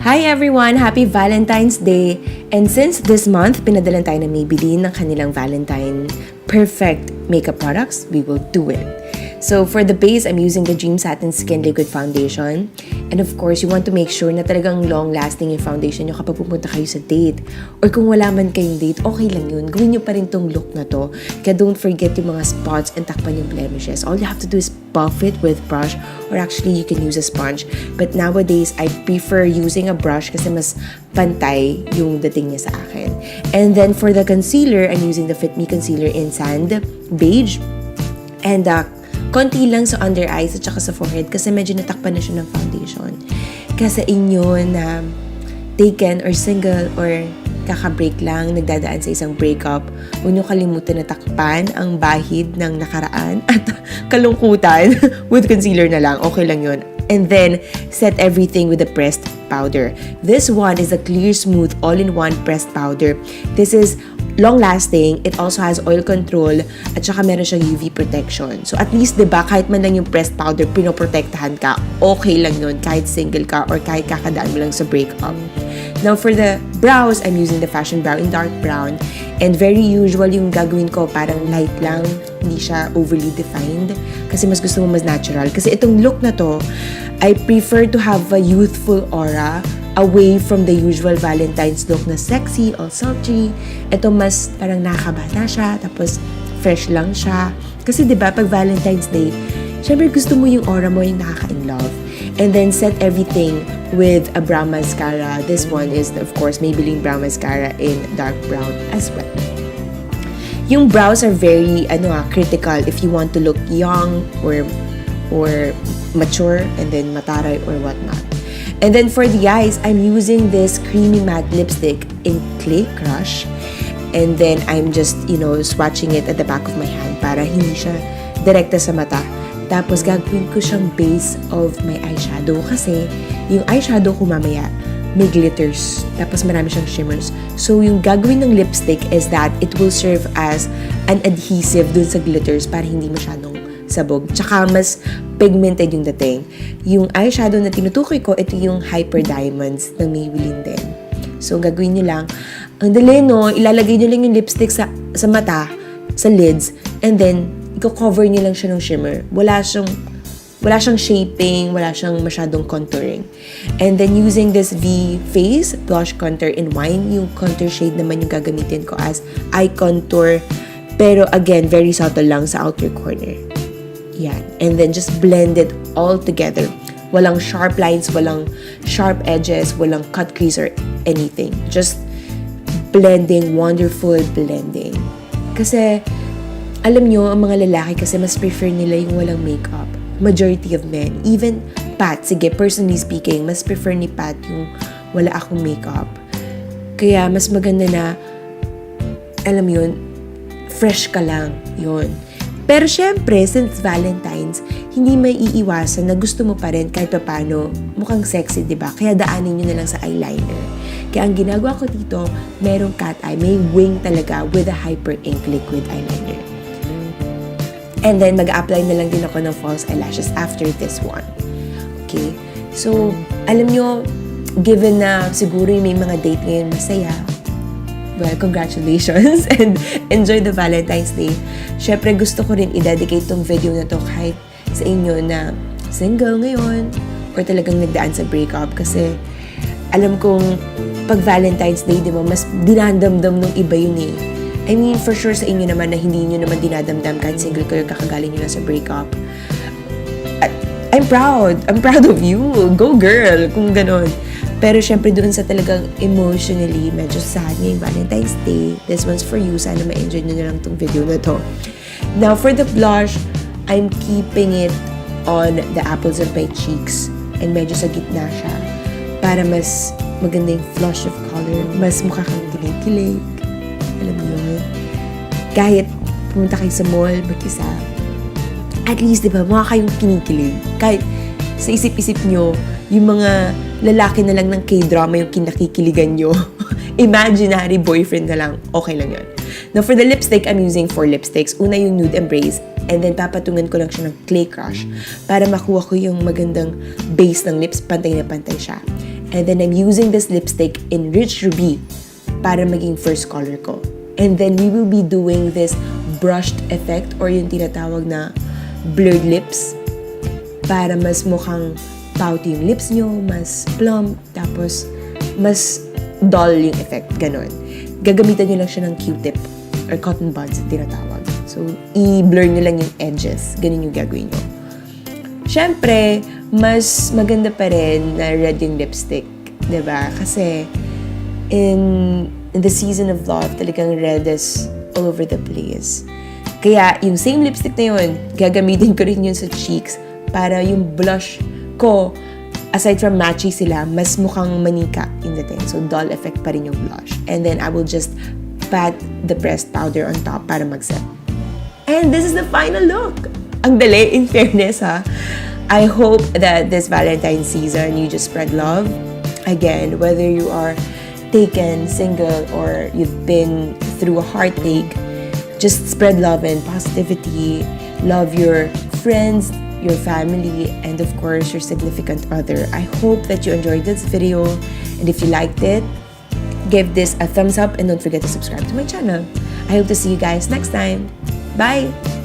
Hi everyone! Happy Valentine's Day! And since this month, pinadalan tayo ng Maybelline ng kanilang Valentine Perfect makeup products, we will do it. So for the base, I'm using the Dream Satin Skin Liquid Foundation. And of course, you want to make sure na talagang long-lasting yung foundation nyo kapag pupunta kayo sa date. Or kung wala man kayong date, okay lang yun. Gawin nyo pa rin tong look na to. Kaya don't forget yung mga spots and takpan yung blemishes. All you have to do is buff it with brush, or actually you can use a sponge. But nowadays, I prefer using a brush kasi mas pantay yung dating niya sa akin. And then for the concealer, I'm using the Fit Me Concealer in Sand Beige. And konti lang sa under eyes at saka sa forehead kasi medyo natakpan na siya ng foundation. Kaya sa inyo na taken or single or kaka-break lang, nagdadaan sa isang breakup, huwag niyo kalimutan na takpan ang bahid ng nakaraan at kalungkutan with concealer na lang. Okay lang yun. And then, set everything with a pressed powder. This one is a clear, smooth, all-in-one pressed powder. This is long-lasting. It also has oil control at saka meron siyang UV protection. So at least, diba, kahit man lang yung pressed powder, pinoprotektahan ka, okay lang yun kahit single ka or kahit kakadaan mo lang sa breakup. Now, for the brows, I'm using the Fashion Brow in dark brown. And very usual yung gagawin ko, parang light lang, hindi siya overly defined. Kasi mas gusto mo mas natural. Kasi itong look na to, I prefer to have a youthful aura away from the usual Valentine's look na sexy, all sultry. Ito mas parang nakakabata siya, tapos fresh lang siya. Kasi diba, pag Valentine's Day, syempre gusto mo yung aura mo yung nakaka-in-love. And then set everything with a brow mascara. This one is, of course, Maybelline Brow Mascara in dark brown as well. Yung brows are very critical if you want to look young or mature and then mataray or whatnot. And then for the eyes, I'm using this creamy matte lipstick in Clay Crush. And then I'm just, swatching it at the back of my hand para hindi siya direkta sa mata. Tapos gagawin ko siyang base of my eyeshadow kasi yung eyeshadow ko mamaya may glitters. Tapos marami siyang shimmers. So yung gagawin ng lipstick is that it will serve as an adhesive dun sa glitters para hindi masyadong sabog. Tsaka mas pigmented yung dating. Yung eyeshadow na tinutukoy ko, ito yung Hyper Diamonds ng Maybelline din. So gagawin nyo lang. Ang dali, no? Ilalagay nyo lang yung lipstick sa mata, sa lids, and then i-cover nyo lang siya ng shimmer. Wala siyang shaping, wala siyang masyadong contouring. And then using this V-Face Blush Contour in Wine, yung contour shade naman yung gagamitin ko as eye contour. Pero again, very subtle lang sa outer corner. Yan. And then just blend it all together. Walang sharp lines, walang sharp edges, walang cut crease or anything. Just blending, wonderful blending. Kasi alam nyo, ang mga lalaki kasi mas prefer nila yung walang makeup. Majority of men. Even Pat, sige, personally speaking, mas prefer ni Pat yung wala akong makeup. Kaya mas maganda na, alam yun, fresh ka lang. Yun. Pero syempre, since Valentine's, hindi may iiwasan na gusto mo pa rin kahit pa paano mukhang sexy, diba? Kaya daanin nyo na lang sa eyeliner. Kaya ang ginagawa ko dito, merong cat eye, may wing talaga with a Hyper Ink Liquid Eyeliner. And then, mag-apply na lang din ako ng false eyelashes after this one. Okay? So, alam nyo, given na siguro may mga date ngayon masaya, well, congratulations and enjoy the Valentine's Day. Syempre, gusto ko rin i-dedicate tong video na to kahit sa inyo na single ngayon or talagang nagdaan sa breakup kasi alam kong pag Valentine's Day, di ba, mas dinadamdam ng iba yun eh. I mean, for sure sa inyo naman na hindi nyo naman dinadamdam kahit single kayo kakagaling nyo na sa breakup. I'm proud. I'm proud of you. Go girl, kung ganon. Pero syempre doon sa talagang emotionally medyo sad ngayong Valentine's Day, this one's for you. Sana ma-enjoy nyo na lang tong video na to. Now, for the blush, I'm keeping it on the apples of my cheeks. And medyo sa gitna siya. Para mas maganda yung flush of color. Mas mukha kang kilig-kilig. Alam mo yun? Kahit pumunta kayo sa mall, mag-isa, at least, di ba, mukha kayong kinikilig. Kahit sa isip-isip nyo, yung mga lalaki na lang ng K-drama yung kinakikiligan nyo. Imaginary boyfriend na lang, okay lang yun. Now, for the lipstick, I'm using 4 lipsticks. Una yung Nude Embrace, and then papatungan ko lang siya ng Clay Crush para makuha ko yung magandang base ng lips, pantay na pantay siya. And then I'm using this lipstick in Rich Ruby para maging first color ko. And then we will be doing this brushed effect or yung tinatawag na blurred lips para mas mukhang pouty yung lips nyo, mas plump, tapos mas dull yung effect, ganon. Gagamitan nyo lang siya ng Q-tip or cotton buds tinatawag. So, i-blur nyo lang yung edges. Ganun yung gagawin nyo. Siyempre, mas maganda pa rin na red yung lipstick, diba? Kasi in the season of love, talagang red is all over the place. Kaya yung same lipstick na yun, gagamitin ko rin yun sa cheeks para yung blush ko, aside from matchy sila, mas mukhang manika yung dating. So, dull effect pa rin yung blush. And then, I will just pat the pressed powder on top para mag-set. And this is the final look! Ang dali, in fairness, ha? I hope that this Valentine's season, you just spread love. Again, whether you are taken, single, or you've been through a heartache, just spread love and positivity. Love your friends, your family, and of course, your significant other. I hope that you enjoyed this video, and if you liked it, give this a thumbs up and don't forget to subscribe to my channel. I hope to see you guys next time. Bye!